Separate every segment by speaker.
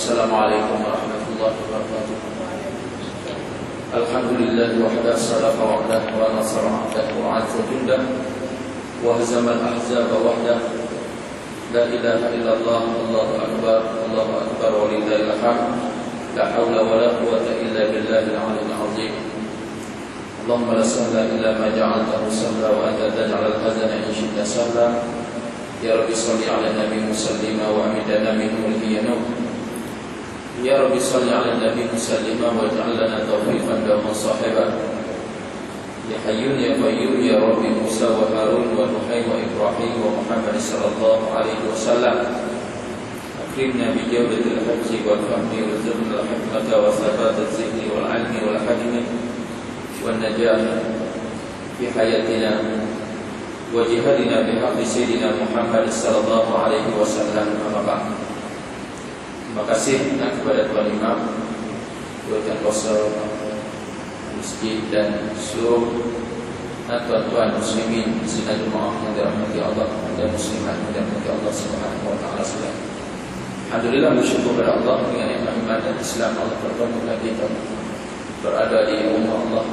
Speaker 1: Assalamualaikum warahmatullahi wabarakatuh. Alhamdulillah wahda sadaqa wa'dah wa nasara 'abdah wa 'azza jundah wa hazama al-ahzaba wahdah. La ilaha illallah, Allahu akbar wa lillahil hamd. La haula wa la quwwata illa billahil 'aliyyil 'azim. Allahumma la sahla illa ma ja'altahu sahla wa anta taj'alul hazana in syi'ta sahla. Ya Rabbi salli ala nabi musallima wa amidana min nurihi nur. Ya Rabbi salli ala nabi musallima wa ja'al lana tawfiqan wa sahiba. Ya Hayyun ya Qayyum ya Rabbi Musa wa Harun wa Nuhay wa Ibrahim wa Muhammad sallallahu alaihi wasallam. Akrimna bi jawdatil hifzi wal fahmi wa zidna al-hikmata wa thabat az-zihni wal 'ilmi wal hadmi wan najah fi hayatina wa jihadina bi haqqi sayyidina Muhammad sallallahu alaihi wasallam. Amma ba'd. Terima kasih kepada Tuan Imam, Tuan Kosor, masjid dan seluruh tuan-tuan muslimin di sini jemaah yang dirahmati Allah dan muslimat yang dirahmati Allah Subhanahu wa taala sekalian. Alhamdulillah, bersyukur kepada Allah dengan nikmat iman dan Islam Allah pertemukan kita berada di rumah Allah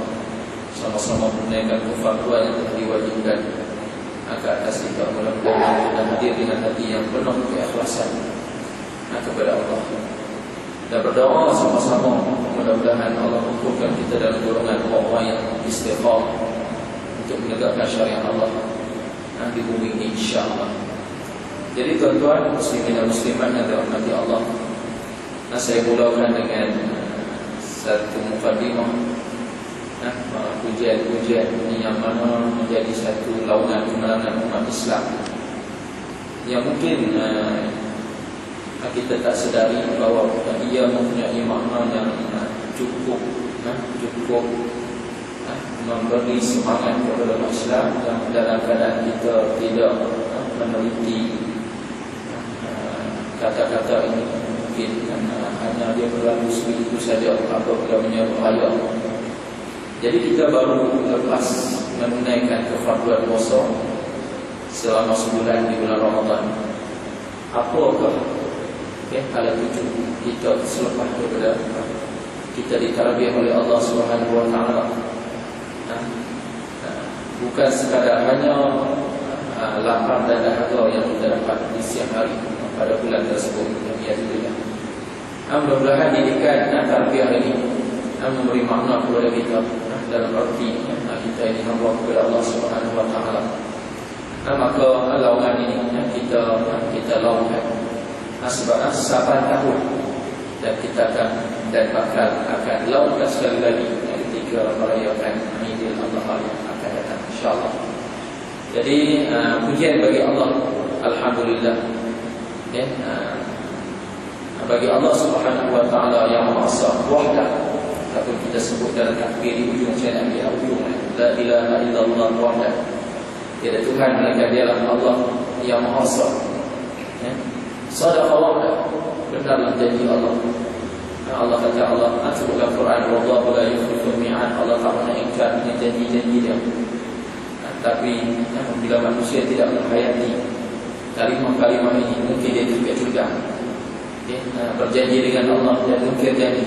Speaker 1: sama-sama menunaikan kefarduan yang telah diwajibkan atas kita. Mudah-mudahan kita hadir dengan hati yang penuh keikhlasan kepada Allah dan berdoa sama-sama mudah-mudahan Allah kumpulkan kita dalam golongan orang yang istiqamah untuk menegakkan syariat Allah di bumi ini insya-Allah. Jadi tuan-tuan muslimin dan muslimat yang dirahmati Allah, saya mulakan dengan satu mukadimah, pujian-pujian yang mana menjadi satu laungan kemenangan umat Islam yang mungkin kita tak sedari bahawa ia mempunyai makna yang cukup memberi semangat kepada umat Islam dalam keadaan kita tidak meneliti kata-kata ini. Mungkin hanya dia berlalu sebegitu saja apabila menyebut ayat. Jadi kita baru lepas menunaikan kefarduan puasa selama sebulan di bulan Ramadan. Apakah kalau tujuh kita selepas daripada kita ditarbiyah oleh Allah Subhanahu wa taala, bukan sekadar hanya lapar dan dahaga yang kita dapat di siang hari pada bulan tersebut. Mudah-mudahan didikan tarbiyah ini memberi makna kepada kita dalam arti kita ini hamba kepada Allah Subhanahu wa taala. Maka laungan ini kita laungan sebab 8 tahun dan kita akan lakukan sekali lagi ketika merayakan Aidil Adha yang akan datang insya-Allah. Jadi pujian bagi Allah, alhamdulillah ya, bagi Allah Subhanahu wa taala yang Maha Esa wahdah, ataupun kita sebut dalam takbir di ujung saya ambil ujung la ilaha illallah wahdah, tiada Tuhan melainkan dialah Allah yang Maha Esa ya. Sadaqa wa'dah, benarlah janji Allah. Allah kata Allah dalam Quran, wallahu la yukhliful mi'ad. Allah tak pernah ingkar janji-janji dia. Tapi bila manusia tidak menghayati kalimah-kalimah ini, mungkin dia tercuriga. Berjanji dengan Allah dan mungkin janji.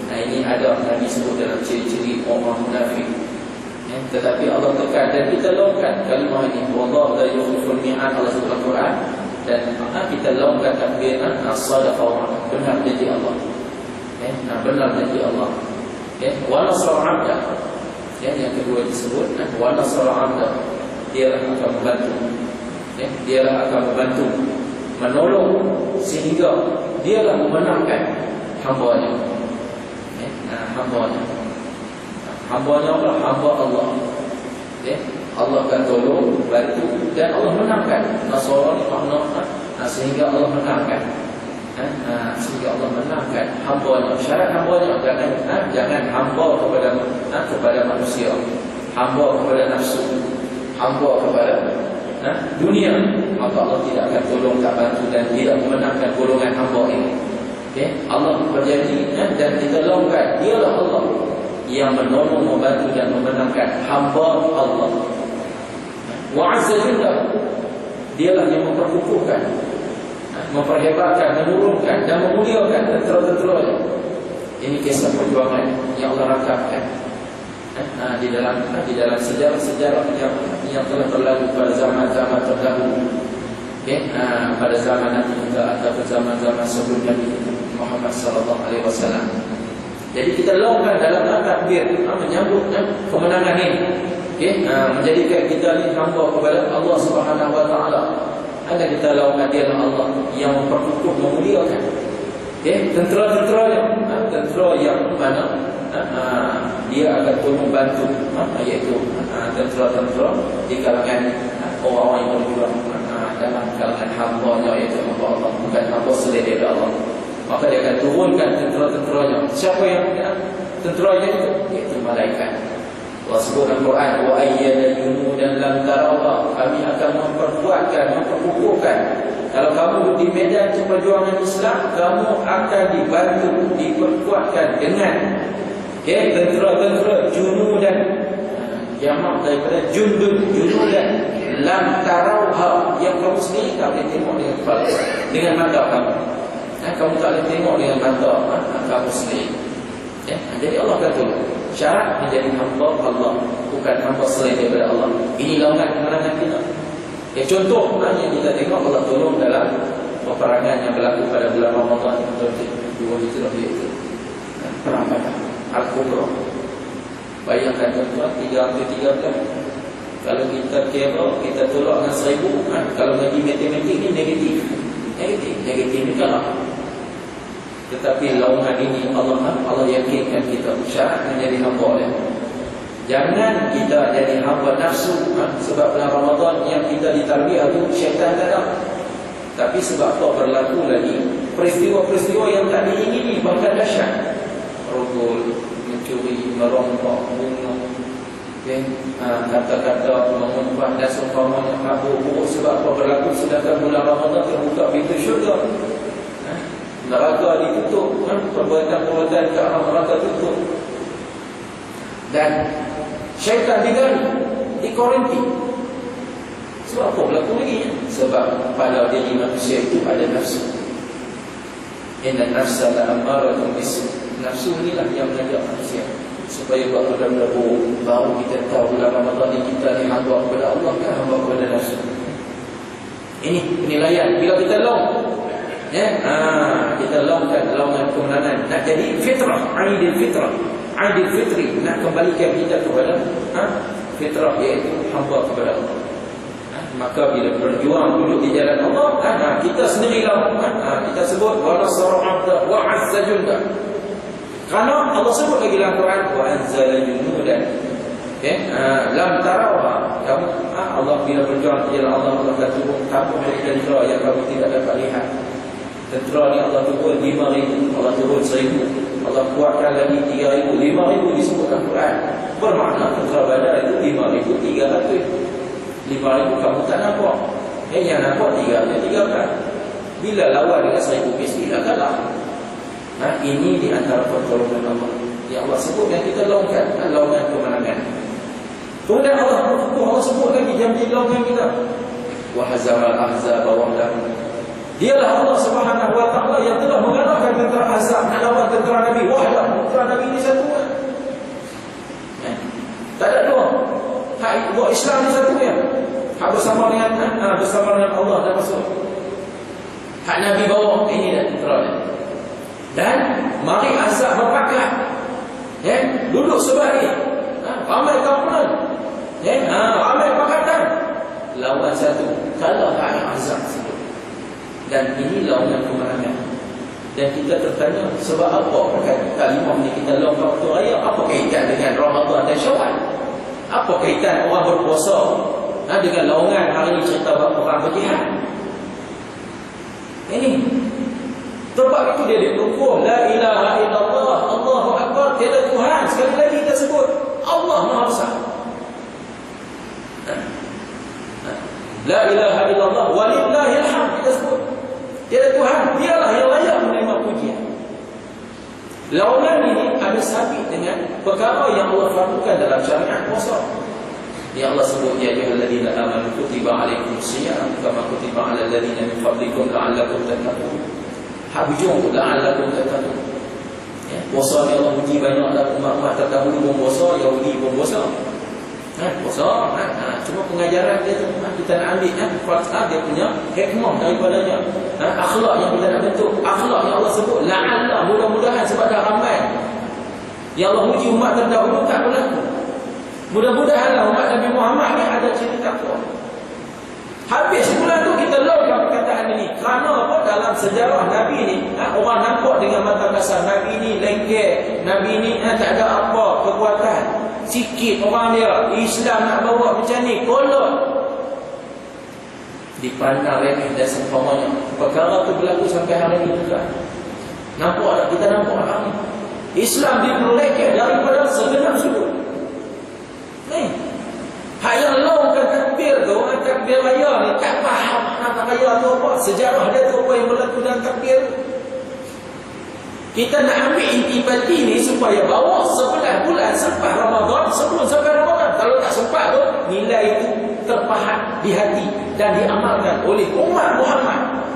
Speaker 1: Ini ada Nabi sebut dalam ciri-ciri orang munafik. Tetapi Allah tekan dan kita lakukan kalimah ini, wallahu la yukhliful mi'ad. Allah sebut dalam Quran. Dan kita lakukan takbir as-sadaqa wa benar janji Allah. Benar janji Allah. Wa nasra 'abda. Yang kedua disebut wa nasra 'abda. Dialah akan membantu. Dialah akan membantu, menolong sehingga dialah memenangkan hamba-Nya. Hamba-Nya. Hamba-Nya adalah hamba Allah. Allah akan tolong, bantu dan Allah menangkan. Nasara ni makna sehingga Allah menangkan. Sehingga Allah menangkan hamba-Nya. Syarat hamba-Nya jangan hamba kepada manusia, hamba kepada nafsu, hamba kepada dunia, maka Allah tidak akan tolong, tak bantu dan tidak memenangkan golongan hamba ini. Allah berjanji dan kita lakukan, dialah Allah yang menolong, membantu dan memenangkan hamba Allah. Wa azza jalla, dialah yang memperkukuhkan memperhebatkan, menurunkan dan memuliakan tentera-tenteranya. Ini kisah perjuangan yang Allah rakamkan di dalam sejarah-sejarah yang telah berlalu pada zaman-zaman terdahulu. Pada zaman Nabi kita atau zaman-zaman sebelum Nabi Muhammad sallallahu alaihi wasallam. Jadi kita laungkan dalam takbir menyambut kemenangan ini. Menjadikan kita ni hamba kepada Allah Subhanahu wa taala. Ada kita laungkan dia Allah yang memperkukuh, memuliakan. Tentera-tentera yang mana dia akan tolong bantu, iaitu tentera-tentera di kalangan orang-orang yang berjuang dalam kalangan hamba-Nya, iaitu hamba Allah, bukan hamba selain daripada Allah. Maka dia akan turunkan tentera-tenteranya. Siapa yang tenteranya itu? Iaitu malaikat. Allah sebut dalam Quran, wa ayyada junudan lam tarawha, kami akan memperkuatkan, memperkukuhkan. Kalau kamu di medan perjuangan Islam, kamu akan dibantu, diperkuatkan dengan tentera-tentera junudan, jamak daripada jundun, junudan lam tarawha, yang kamu sendiri tak boleh tengok dengan kepala, dengan mata kamu. Kamu tak boleh tengok dengan mata kamu sendiri. Jadi Allah kata syarat menjadi hamba Allah, bukan hamba selain daripada Allah. Ini laungan kemenangan kita. Contoh yang kita tengok Allah tolong dalam peperangan yang berlaku pada bulan Ramadan tahun 2 Hijrah, iaitu perang Badar Al-Kubra. Bayangkan tuan-tuan, 313. Kalau kita kira, kita tolak dengan 1000, kalau ngaji matematik ni negatif ni kalah. Tetapi laungan ini Allah yakinkan kita syarat menjadi hamba dia. Jangan kita jadi hamba nafsu, sebab bulan Ramadan yang kita ditarbiyah tu syaitan tak ada. Tapi sebab apa berlaku lagi peristiwa-peristiwa yang tak diingini, bahkan dahsyat. Rogol, mencuri, merompak, bunuh, kata-kata mengumpah dan seumpamanya buruk. Sebab apa berlaku? Sedangkan bulan Ramadan terbuka pintu syurga, neraka ditutup, perbuatan-perbuatan ke arah neraka tutup, dan syaitan dikorinti. Sebab apa berlaku lagi? Sebab pada diri manusia itu ada nafsu. Inna nafsa la'ammaratun bisu. Nafsu inilah yang mengajak manusia supaya buat benda-benda buruk. Baru kita tahu bulan Ramadan ini kita ni hamba kepada Allah, kan hamba kepada nafsu. Ini penilaian bila kita kita laungkan kemenangan. Nak jadi fitrah, aidil fitri, nak kembalikan kita kepada fitrah, iaitu hamba kepada Allah. Maka bila berjuang duduk di jalan Allah, kita sendiri kita sebut wa nasara 'abda wa 'azza junda. Kerana Allah sebut lagi dalam Quran, wa anzala junudan lam tarawha. Kamu Allah bila berjuang di jalan Allah akan turun kamu dari tentera yang kamu tidak dapat lihat. Tentera ni Allah turun 5,000, Allah turun 1,000, Allah kuatkan lagi 3,000, 5,000 disebut dalam Quran. Bermakna tentera Badar itu 5,300. 5,000 kamu tak nampak. Yang nampak 313. Bila lawan dengan 1,000 mestilah kalah. Ini di antara pertolongan Allah yang Allah sebut yang kita laungkan, laungan kemenangan. Kemudian Allah sebut lagi janji laungan kita. Wa hazamal ahzaba wahdahu. Dialah Allah Subhanahu wa taala yang telah mengalahkan tentera Ahzab, melawan tentera Nabi. Tentera Nabi ini satu. Tak ada dua. Hak buat Islam ni satu ya. Hak bersama dengan Allah dan Rasul. Hak Nabi bawa ini dah tentera dia. Dan mari Ahzab berpakat. Duduk sebaik. Ramai kampung. Ramai pakatan. Lawan satu. Kalah hak Ahzab sebut. Dan ini laungan kemenangan. Dan kita tertanya, sebab apa kalimah ni kita laungan waktu raya? Apa kaitan dengan Ramadan dan Syawal? Apa kaitan orang berpuasa dengan laungan hari ini cerita orang berjihad? Ini sebab itu dia ditukuh la ilaha illallah, Allahu akbar, tiada Tuhan. Sekali lagi kita sebut Allah Maha Besar. La ilaha illallah walillahil hamd, kita sebut tiada Tuhan, dialah yang layak menerima pujian. Laungan ini ada sabit dengan perkara yang Allah fardukan dalam syariat puasa. Ya Allah sebut, ya ayyuhalladzina amanu kutiba alaikumusiyam kama kutiba alal ladzina min qablikum la'allakum tattaqun. Hujung la'allakum tattaqun. Ya, puasa ni Allah uji banyak dah umat-umat terdahulu pun puasa, Yahudi pun puasa. Puasa, cuma pengajaran dia tu kita nak ambil dia punya hikmah daripadanya. Akhlak yang kita nak bentuk, akhlak yang Allah sebut la'alla, mudah-mudahan sebab dah ramai ya Allah uji umat terdahulu tak berlaku. Mudah-mudahanlah umat Nabi Muhammad ni ada ciri takwa. Habis bulan tu kita logam perkataan ini. Kerana apa? Dalam sejarah Nabi ni, orang nampak dengan mata kasar Nabi ni lengket, Nabi ni tak ada apa kekuatan. Sikit orang dia Islam nak bawa macam ni, kolot, dipandang remeh dan seumpamanya. Perkara tu berlaku sampai hari ini juga. Nampak tak? Kita nampak hari ni Islam diperlekeh daripada segenap sudut. Hak yang longkan takbir tu, orang takbir raya ni tak faham makna raya tu apa, sejarah dia tu apa yang berlaku dalam takbir. Kita nak ambil intibati ni supaya bawa 11 bulan selepas Ramadan, sebelum sampai Ramadan. Kalau tak sempat tu, nilai itu terpahat di hati dan diamalkan oleh umat Muhammad.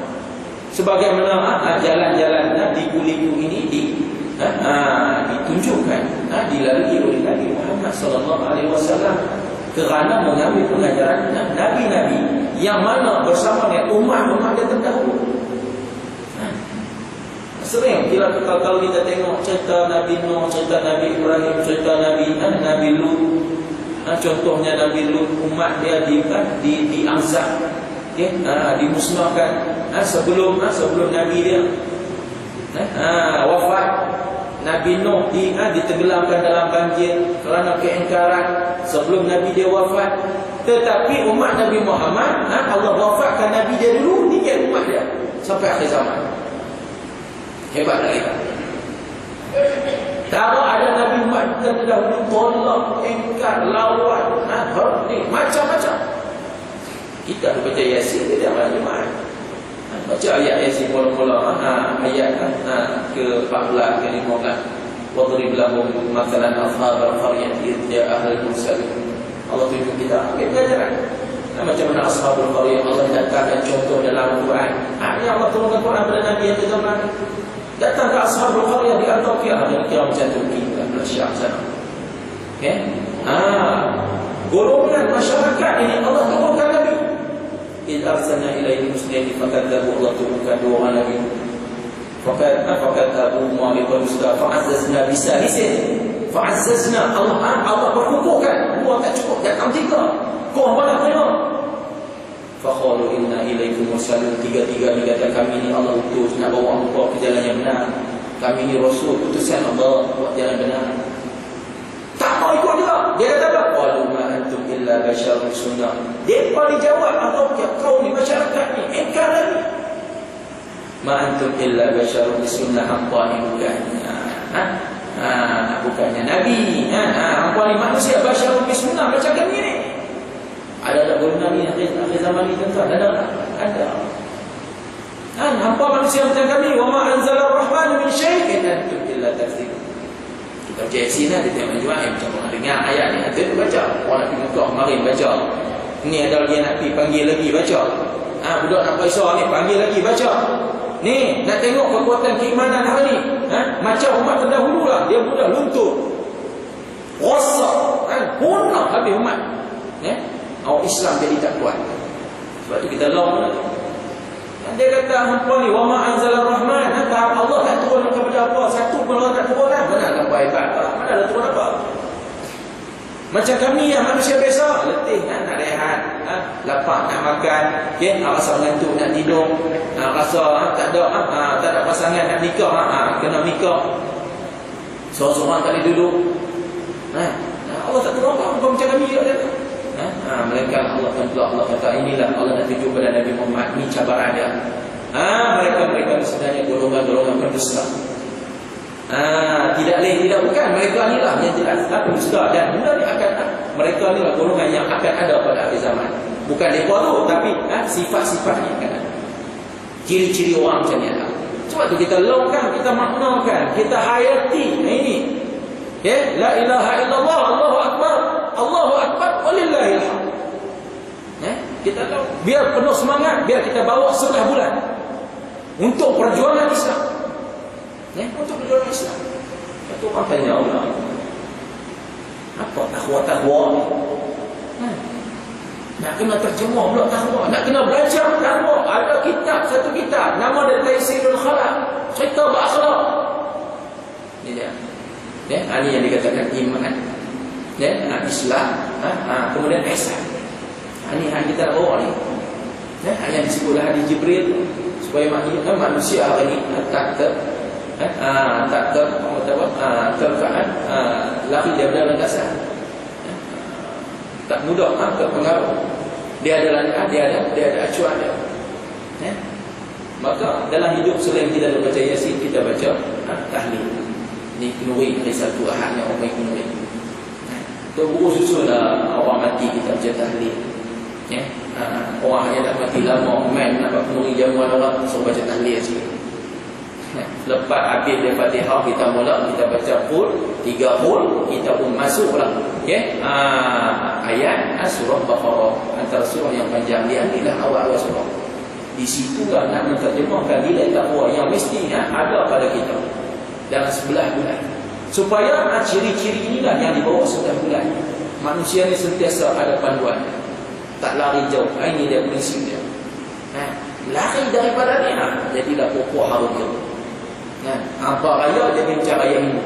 Speaker 1: Sebagaimana jalan-jalan di kuliku ini ditunjukkan, dilalui oleh Nabi Muhammad SAW kerana mengambil pengajaran Nabi-Nabi yang mana bersama dengan umat-umat yang terdahulu. Sering kalau kita tengok cerita Nabi Nuh, cerita Nabi Ibrahim, cerita Nabi Lut, contohnya Nabi Lut, umat dia diangzab, dimusnahkan sebelum Nabi dia wafat. Nabi Nuh ditenggelamkan dalam banjir kerana keingkaran sebelum Nabi dia wafat. Tetapi umat Nabi Muhammad, Allah wafatkan Nabi dia dulu, tinggal umat dia sampai akhir zaman. Hebat lagi. Kalau ada Nabi umat terdahulu tolak, ingkar, lawan, macam-macam. Kita baca Yasin, kita akan jemaah. Baca ayat Yasin mula-mula, ayat ke-14 ke-15. Wadrib lahum mathalan ashabal qaryati idh ja'ahal mursalun. Allah tunjuk kita ambil pelajaran. Macam mana ashabul qaryah Allah datangkan contoh dalam Quran. Yang Allah turunkan Quran pada Nabi yang zaman. Datang ke ashabul qaryah di Antakya, yang kira macam Turki dan Malaysia sana. Golongan masyarakat ini Allah turunkan Nabi. إذ أرسلنا إليهم اثنين فكذبوا الله turunkan dua orang lagi. فكذبوا مريضا فعززنا بثالث فعززنا Allah perkukuhkan dua tak cukup, datang tiga. Kau mana tengok? فقالوا إنا إليكم مرسلون, tiga-tiga ni kata kami ni Allah utus nak bawa engkau ke jalan yang benar. Kami ni Rasul utusan Allah buat jalan benar. Tak mau ikut juga. Dia kata apa? Qalu ma antum illa basyarun sunnah. Dia paling jawab Allah, kau ni masyarakat ni ingkar lagi. Ma antum illa basyarun sunnah, hampa ni bukannya bukannya Nabi. Hampa ni manusia, basyarun sunnah macam kami ni. Ada golongan Nabi akhir zaman ni tuan-tuan? Ada. Hampa manusia macam kami. Wa ma anzala ar-rahman min syai'in antum illa takdzibun. Baca Yasin dia tengok jual macam orang dengar ayat ni, ada baca. Orang nak pergi Mekah mari baca. Ni ada dia nak pergi panggil lagi baca. Budak nak Faisal ni panggil lagi baca. Ni nak tengok kekuatan keimanan hari ni. Macam umat terdahulu lah, dia mudah luntur. Rosak, punah habis umat. Orang Islam jadi tak kuat. Sebab tu kita lawan lagi. Dia kata hampa ni wa ma anzala rahman, Allah tak turun kepada apa, satu pun Allah tak turun. Mana ada hebat, mana ada turun apa. Macam kami yang manusia biasa, letih nak rehat, lapar nak makan, rasa mengantuk nak tidur, rasa tak ada pasangan nak nikah, kena nikah, seorang-seorang tak boleh duduk. Allah tak turun apa macam kami juga kata. Melainkan Allah kata inilah Allah nak tunjuk pada Nabi Muhammad, ni cabaran dia. Mereka sebenarnya golongan-golongan pendusta. Tidak lain tidak bukan, mereka inilah yang jelas pendusta, dan mereka inilah golongan yang akan ada pada akhir zaman. Bukan mereka tu, tapi sifat-sifatnya akan ada. Ciri-ciri orang macam ni ada. Sebab tu kita longkan, kita maknakan, kita hayati. Ini La ilaha illallah, Allahu akbar. Allahu akbar walillahil hamd. Kita tahu, biar penuh semangat, biar kita bawa setengah bulan untuk perjuangan Islam. Untuk perjuangan Islam. Satu orang tanya Allah, apa takwa-takwa? Nak kena terjemah pula takwa, nak kena belajar takwa. Ada kitab, satu kitab, nama dia Taisirul Khalaq, cerita berakhlak. Ini dia. Ini yang dikatakan iman, Islam, kemudian ihsan. Ini yang kita bawa ni. Yang disebutlah hadis Jibril, supaya manusia hari ini tak terkaan lari daripada landasan. Tak mudah terpengaruh. Dia ada acuan dia. Maka dalam hidup selain kita baca Yasin, kita baca tahlil. Ni Nuri hari satu Ahad yang orang Nuri. Tu buku susunlah orang mati kita baca tahlil. Orang yang tak mati lama main nak penuhi jamuan orang, so baca tahlil sikit. Lepas habis daripada Fatihah, kita mula, kita baca qul, 3 qul, kita pun masuklah ayat surah Baqarah, antara surah yang panjang. Dia inilah awal-awal surah. Di situlah nak menterjemahkan nilai takwa yang mesti ada pada kita dalam 11 bulan. Supaya ciri-ciri inilah yang dibawa 11 bulan. Manusia ni sentiasa ada panduan, tak lari jauh. Ini dia prinsip dia. Lari daripada ni, jadilah pokok harum dia. Hampa raya jadi bincang raya ini.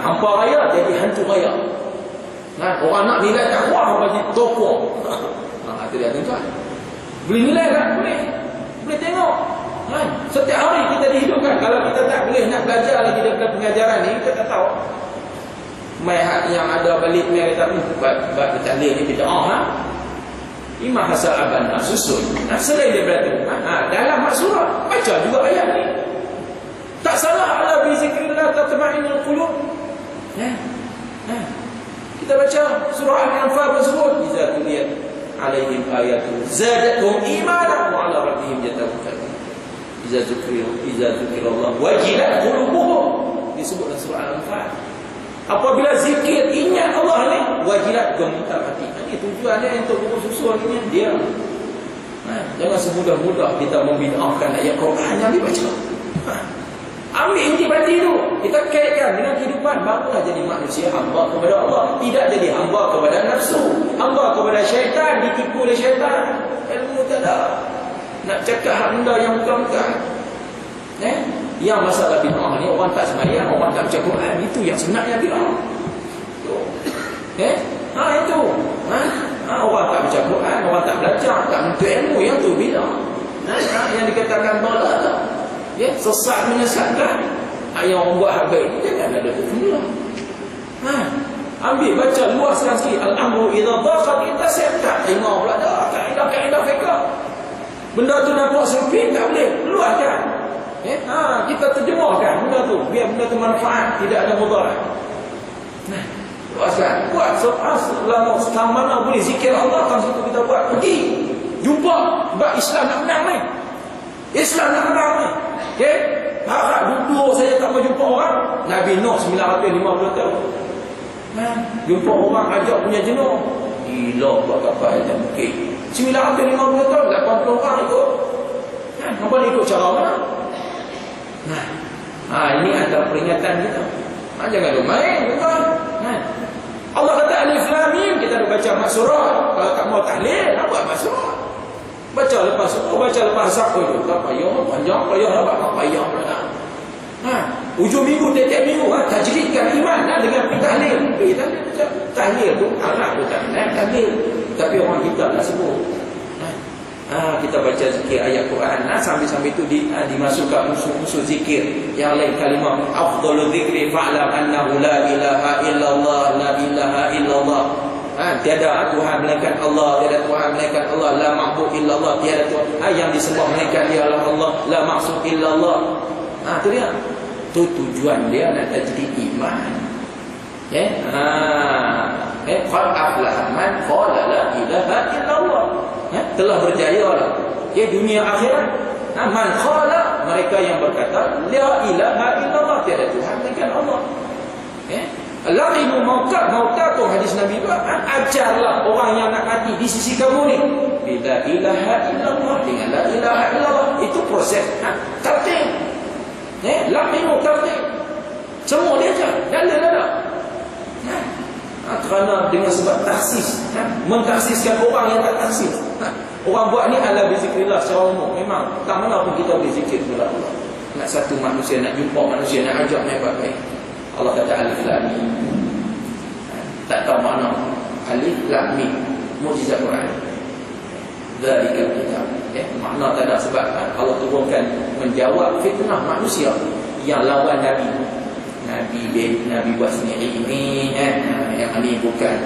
Speaker 1: Hampa raya jadi hantu raya. Orang nak nilai takwa, bagi toko. Itu dia tuan. Boleh nilai tak? Boleh tengok. Setiap hari kita dihidupkan. Kalau kita tak boleh nak belajar lagi daripada pengajaran ni, kita tak tahu. Yang ada balik mai kata, bab tahlil ni bid'ah. Imam Hasan Al-Banna susun. Selain daripada itu, dalam surah baca juga ayat ni. Tak salah, ala bi zikrillah tatma'innul qulub. Kita baca surah Al-Anfal tersebut, iza tuliyat alaihim ayatu zadatuhum imanan wa ala rabbihim yatawakkalun. Iza zikrillah wajilat qulubuhum, disebut dalam surah Al-Anfal. Apabila zikir ingat Allah ni, wajilat gemetar hati. Ini tujuannya untuk buku susun ini dia. Jangan semudah-mudah kita membid'ahkan ayat Quran yang dibaca. Ambil intibati tu, kita kaitkan dengan kehidupan, barulah jadi manusia hamba kepada Allah, tidak jadi hamba kepada nafsu, hamba kepada syaitan, ditipu oleh syaitan. Ilmu tak ada. Nak cakap hak benda yang bukan-bukan. Yang masalah bid'ah ni, orang tak sembahyang, orang tak baca Quran, itu yang sebenarnya bid'ah. Itu. Orang tak baca Quran, orang tak belajar, tak menuntut ilmu, yang tu bid'ah. Yang dikatakan dalal, sesat menyesatkan. Yang orang buat hak baik, jangan ada tu semua. Ambil baca luaskan sikit. Al-amru idza dhaqat intasabta. Tengok pula dah kaedah fiqh. Benda tu nampak sempit, tak boleh luaskan. Kita terjemahkan benda tu, biar benda tu manfaat, tidak ada mudarat. Luaskan, buat selama mana boleh zikir Allah, kan situ kita buat. Pergi jumpa, sebab Islam nak menang ni. Islam nak menang ni. Harap duduk saja tak mau jumpa orang. Nabi Nuh 950 tahun. Jumpa orang ajak punya jenuh. Gila buat kapal yang mungkin 950 tahun, 80 orang ikut. Nampak ni ikut cara mana? Ini antara peringatan kita. Jangan lumayan, betul. Allah kata Alif Lam Mim, kita dah baca mak surah. Kalau tak mau tahlil, apa mak surah? Baca lepas surah, baca lepas zak tu. Tak payah, panjang payah dapat tak payah pula. Ujung minggu, tiap minggu, tajridkan iman dengan tahlil. Tahlil tu Arab tu tak tahlil. Tapi orang kita nak sebut. Kita baca zikir ayat Quran, sambil-sambil itu dimasukkan unsur-unsur zikir yang lain. Kalimah afdhalul zikri fa'lam annahu la ilaha illallah, la ilaha illallah. Tiada Tuhan melainkan Allah, tiada Tuhan melainkan Allah, la ma'bud illallah, tiada Tuhan yang disembah melainkan dia Allah, la ma'sud illallah. Tu dia. Tu tujuan dia nak jadi iman. Qad aflaha man qala la ilaha illallah. Telah berjaya lah. Dunia akhirat. Man qala, mereka yang berkata la ilaha illallah, tiada Tuhan melainkan Allah. La'inu mautakum, hadis Nabi ajarlah orang yang nak mati di sisi kamu ni bila ilaha illallah, dengan la ilaha illallah. Itu proses tartib. La'inu tartib. Semua dia ajar. Dala. Kerana dengan sebab taksis, mentaksiskan orang yang tak taksis. Orang buat ni ala berzikrillah secara umum. Memang tak mana pun kita berzikir kepada Allah. Nak satu manusia, nak jumpa manusia, nak ajak naik baik. Allah kata alif lam mim. Tak tahu makna alif lam mim, mukjizat Quran. Zalikal kitab. Makna tak ada, sebab Allah turunkan menjawab fitnah manusia yang lawan Nabi. Nabi buat sendiri ini, yang ini bukan,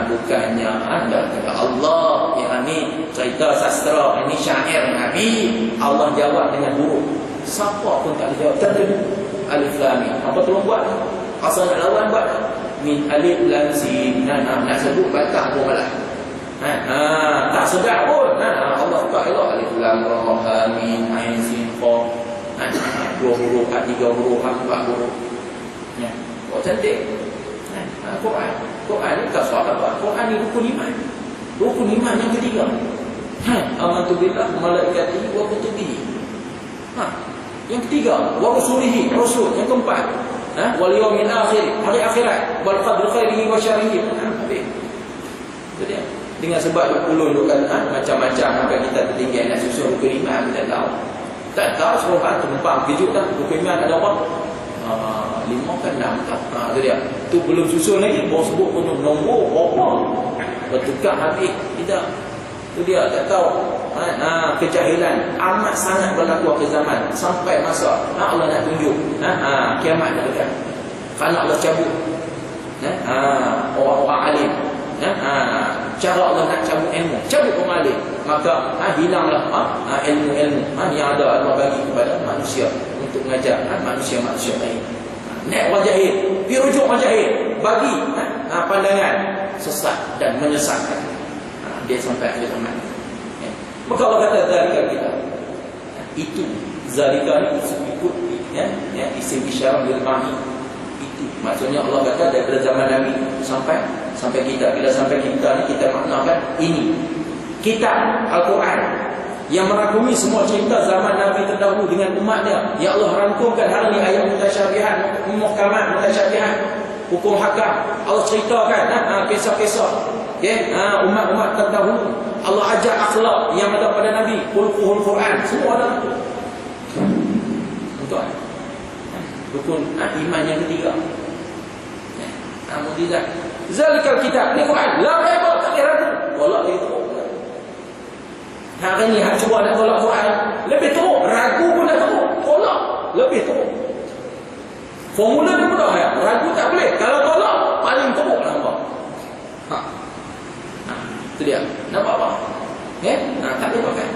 Speaker 1: bukannya anda kata Allah, yang ini cerita sastra, ini syair Nabi. Allah jawab dengan huruf. Siapa pun tak boleh jawab. Tentu alif lam mim. Apa tu buat? Asal nak lawan buat min alif lam sin. Nak sebut batang pun malah. Tak sedap pun. Allah tak elok alif lam ra ha mim ain sin qa. Dua huruf, tiga huruf, empat huruf. Oh cantik. Quran ni tak soal apa. Quran ni rukun iman. Rukun iman yang ketiga. Amantu billah malaikatihi wa kutubihi. Yang ketiga, wa rusulihi, rasul. Yang keempat, wal yaumil akhir, hari akhirat, wal qadri khairihi wa syarrihi. Itu dia. Dengan sebab 20 macam-macam sampai kita tertinggal nak susun rukun iman, kita tahu. Tak tahu seorang tumpang kejut tak rukun iman ada apa? 5 kan 6 tak. Itu dia. Tu belum susun lagi, baru sebut pun nombor apa. Bertukar habis tidak. Itu dia, tak tahu. Kejahilan amat sangat berlaku ke zaman sampai masa Allah nak tunjuk kiamat dah dekat. Kalau Allah cabut orang-orang alim, cara Allah nak cabut ilmu, cabut orang alim, maka hilanglah ilmu-ilmu yang ada Allah bagi kepada manusia untuk mengajar manusia-manusia lain. Naik orang jahil, pergi rujuk orang jahil, bagi pandangan sesat dan menyesatkan. Dia sampai akhir zaman. Maka Allah kata zalikal kita. Itu zalika ni ikut isim isyarah bil ma'ni. Itu maksudnya Allah kata daripada zaman Nabi sampai kita. Bila sampai kita ni, kita maknakan ini kitab Al-Quran yang merangkumi semua cerita zaman Nabi terdahulu dengan umatnya. Ya Allah rangkumkan hari ni ayat mutasyabihat, muhkamat, mutasyabihat, hukum hakam. Allah ceritakan kisah-kisah umat-umat terdahulu. Allah ajar akhlak yang ada pada Nabi, khulquhul Quran, semua ada. Untuk rukun iman yang ketiga. Mukjizat. Zalikal kitab, ni Quran. La raiba, tak ragu. Tolak dia teruk. Hari ni hak cuba nak tolak Quran, lebih teruk. Ragu pun dah teruk. Tolak lebih teruk. Formula ni mudah ya. Ragu tak boleh. Kalau tolak paling teruk nampak. Itu dia. Nampak apa? Tak boleh pakai.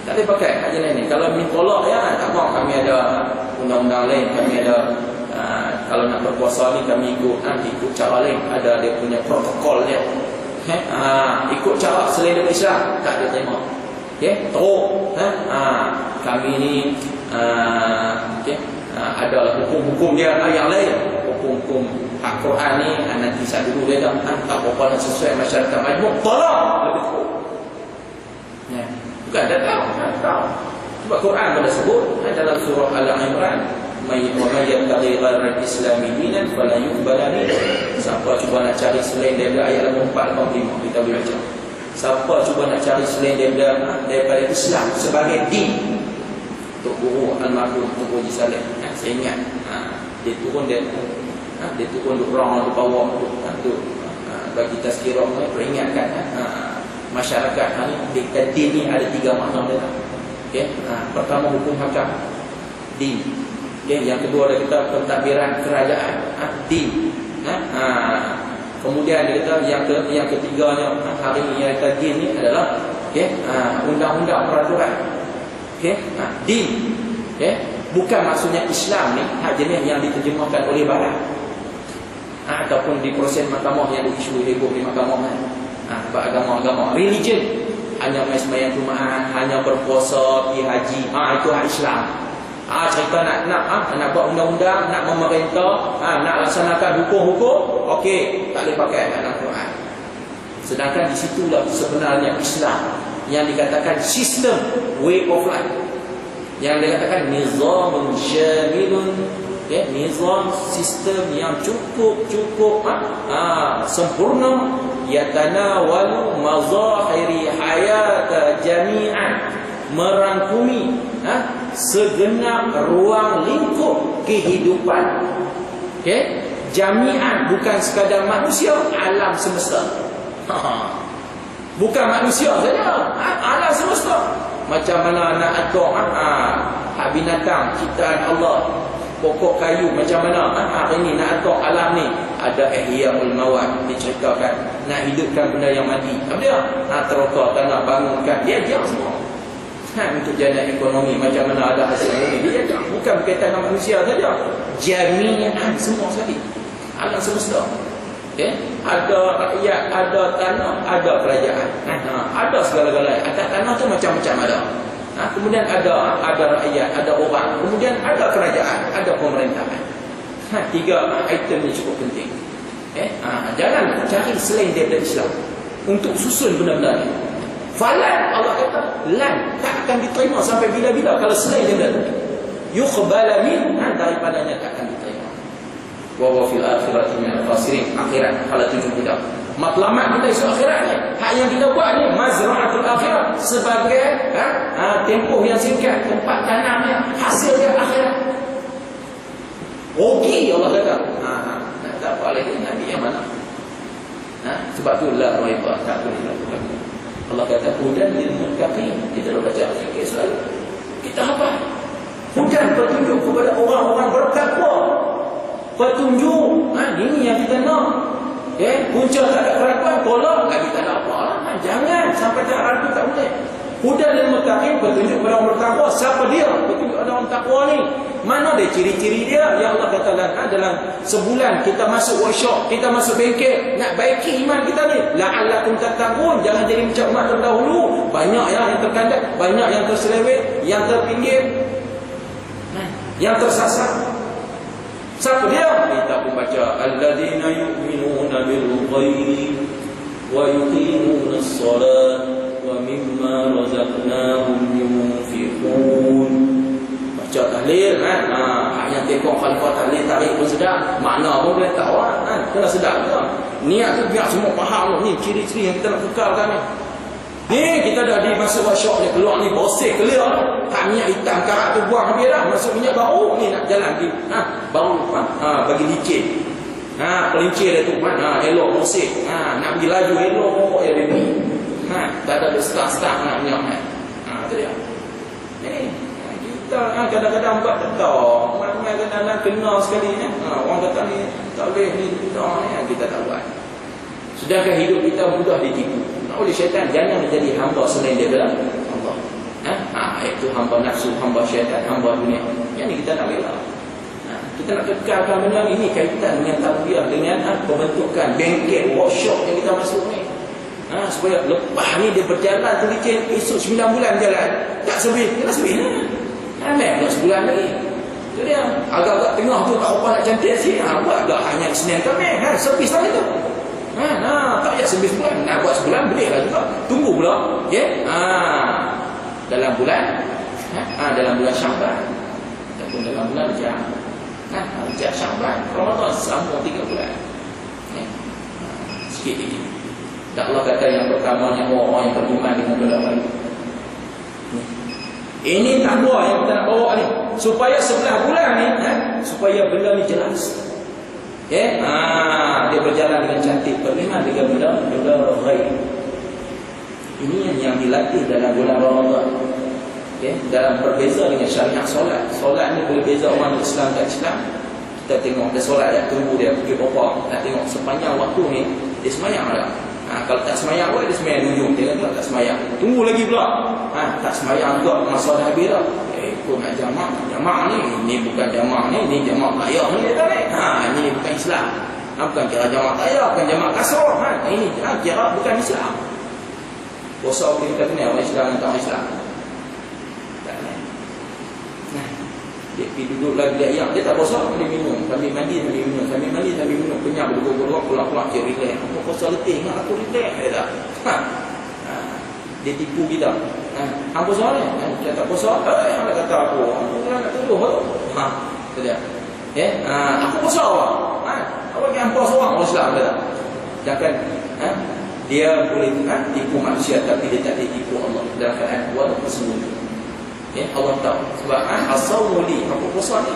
Speaker 1: Tak boleh pakai ajaran ni. Kalau minta tolak tak mau, kami ada undang-undang lain, kami ada kalau nak berpuasa ni kami ikut cara lain, ada dia punya protokol dia. Ikut cara selain daripada Islam tak ada terima. Teruk. Kami ni adalah hukum-hukum dia yang lain. Hukum-hukum Al-Quran ni nanti saya dulu dia tak apa-apa nak sesuai masyarakat majmuk, tolak lebih teruk. Bukan dah tahu. Sebab Quran pada sebut dalam surah Al-Imran, may yabtaghi ghayra al-islam dinan fala yuqbal minhu. Siapa cuba nak cari selain daripada ayat 4:45 kita boleh baca. Siapa cuba nak cari selain daripada Islam sebagai din. Untuk guru almarhum Tuan Haji Saleh, saya ingat dia turun duk orang duk bawah tu bagi tazkirah, peringatkan masyarakat ni din ni ada 3 makna dia. Pertama hukum hakam, din. Yang kedua dia kata pentadbiran kerajaan, din. Kemudian dia kata yang ketiganya hari ini yang kita din ni adalah undang-undang peraturan. Din. Bukan maksudnya Islam ni jenis yang diterjemahkan oleh barat ataupun di proses mahkamah yang diisu di mahkamah agama-agama religion.
Speaker 2: hanya main sembahyang Jumaat, hanya berpuasa, pergi haji. Itu hak Islam. Cerita nak buat undang-undang, nak memerintah, nak laksanakan hukum-hukum, okey, tak boleh pakai dalam Quran. Sedangkan di situlah sebenarnya Islam yang dikatakan sistem, way of life, yang dikatakan nizamun syamilun, nizam, sistem yang cukup sempurna, yatanawalu mazahiri hayata jami'an, merangkumi segenap ruang lingkup kehidupan, jami'an, bukan sekadar manusia, alam semesta. Bukan manusia saja, alam semesta. Macam mana nak atur hak binatang ciptaan Allah, pokok kayu, macam mana hari ni nak atur alam ni. Ada ihyaul mawat, diceritakan nak hidupkan benda yang mati. Apa dia? Teroka tanah, bangunkan, dia semua. Untuk jana ekonomi, macam mana ada hasil bumi, dia bukan berkaitan dengan manusia saja, jami'an, semua sekali, alam semesta. Ada rakyat, ada tanah, ada kerajaan, ada segala-galanya. Atas tanah tu macam-macam ada. Kemudian ada rakyat, ada orang, kemudian ada kerajaan, ada pemerintahan. Tiga item ni cukup penting. Jangan cari selain daripada Islam untuk susun benda-benda ni. Falan, Allah kata lan, tak akan diterima sampai bila-bila kalau selain daripada yuqbala min, daripadanya tak akan diterima. Wa fil akhirati minal khasirin, akhirat pada 70. Matlamat kita esok akhirat ni, hak yang kita buat ni mazra'atul akhirat, sebagai tempoh yang singkat, tempat tanamnya, hasilnya akhirat. Rugi, Allah kata. Nak dapat lagi Nabi yang mana? Sebab tu la raiba, tak boleh lakukan. Allah kata hudan lil muttaqin. Kita dah baca ayat selalu. Kita apa? Hudan, petunjuk kepada orang-orang bertakwa. Petunjuk, ini yang kita nak. Punca tak ada keraguan, tolak lagi tak ada apa. Jangan sampai tak ragu, tak boleh. Hudan lil muttaqin, petunjuk kepada orang bertakwa. Siapa dia? Petunjuk kepada orang takwa ni. Mana dia ciri-ciri dia? Ya Allah kata dalam sebulan kita masuk workshop, kita masuk bengkel, nak baiki iman kita ni. La'allakum tattaqun, jangan jadi macam umat terdahulu. Banyak yang terkandat, banyak yang terselewet, yang terpinggir, yang tersasar. Siapa dia? Kita pun baca alladzina yu'minuna bil ghaib wa yuqimuna as-salat wa mimma razaqnahum yunfiqun. Baca tahlil yang tengok khalifah tahlil tarik pun sedap, makna pun boleh tahu kena sedap juga. Niat tu biar semua faham ni ciri-ciri yang kita nak kekalkan ni. Ni kita dah di masuk workshop ni, keluar ni bersih clear. Hak minyak hitam karat tu buang habis dah, masuk minyak baru ni nak jalan di baru bagi licin. Pelincir dia tu elok bersih. Nak pergi laju elok ya baby. Tak ada start nak minyak tu dia. Ni kita kadang-kadang buat tak tahu, ramai kadang-kadang kena sekali orang kata ni tak boleh ni kita tak buat. Sedangkan hidup kita mudah ditipu oleh syaitan. Jangan menjadi hamba selain daripada Allah. Iaitu hamba nafsu, hamba syaitan, hamba dunia. Yang ni kita nak bela. Kita nak kekalkan benda ini kaitan dengan tarbiyah, dengan pembentukan bengkel, workshop yang kita masuk ni. Supaya lepas ni dia berjalan terlicin, esok 9 bulan jalan. Tak sebih, kena sebih. Memang sebulan lagi. Itu dia. Agak-agak tengah tu tak apa nak cantik sikit. Buat agak hanya Senin Khamis. Sepis tadi tu. Tak payah sebis bulan. Nak buat sebulan boleh lah juga. Tunggu pula. Dalam bulan dalam bulan Syawal ataupun dalam bulan Rejab Syawal, Ramadan, sambung 3 bulan. Sikit lagi. Dan Allah kata yang pertamanya orang yang beriman dengan benda baru. Ini takwa yang kita nak bawa ni, supaya 11 bulan ni supaya benda ni jelas. Dia berjalan dengan cantik, beriman dengan benda ghaib. Ini yang dilatih dalam bulan Ramadan. Dalam berbeza dengan syariat solat. Solat ni berbeza orang Islam dan Islam. Kita tengok dia solat, dia tunggu dia pergi berapa. Nak tengok sepanjang waktu ni dia semayang tak. Kalau tak semayang dia semayang dulu. Dia kata tak semayang, tunggu lagi pula. Tak semayang juga masa dah habis dah. Ikut nak jamak ni. Ini bukan jamak ni, ini jamak raya ni dia tarik. Ini bukan Islam. Bukan kira jamak raya, bukan jamak kasrah. Ini kira bukan Islam. Puasa boleh kita kenal orang Islam dan tak orang Islam. Tak kenal. Nah, dia pergi duduk lagi dia yang dia tak puasa, dia minum, sambil mandi sambil minum, sambil mandi sambil minum, kenyang bergurau-gurau, pulang-pulang dia relax. Apa puasa letih, ingat aku relax dia tak. Dia tipu kita. Hang puasa ni, dia tak puasa, hang nak kata aku, hang nak tuduh tu. Tu dia. Aku puasa awak. Awak yang puasa orang Islam dia tak. Jangan dia boleh tipu manusia tapi dia tak boleh tipu Allah dalam keadaan walaupun sembunyi. Allah tahu sebab as-sawmu li, aku puasa ni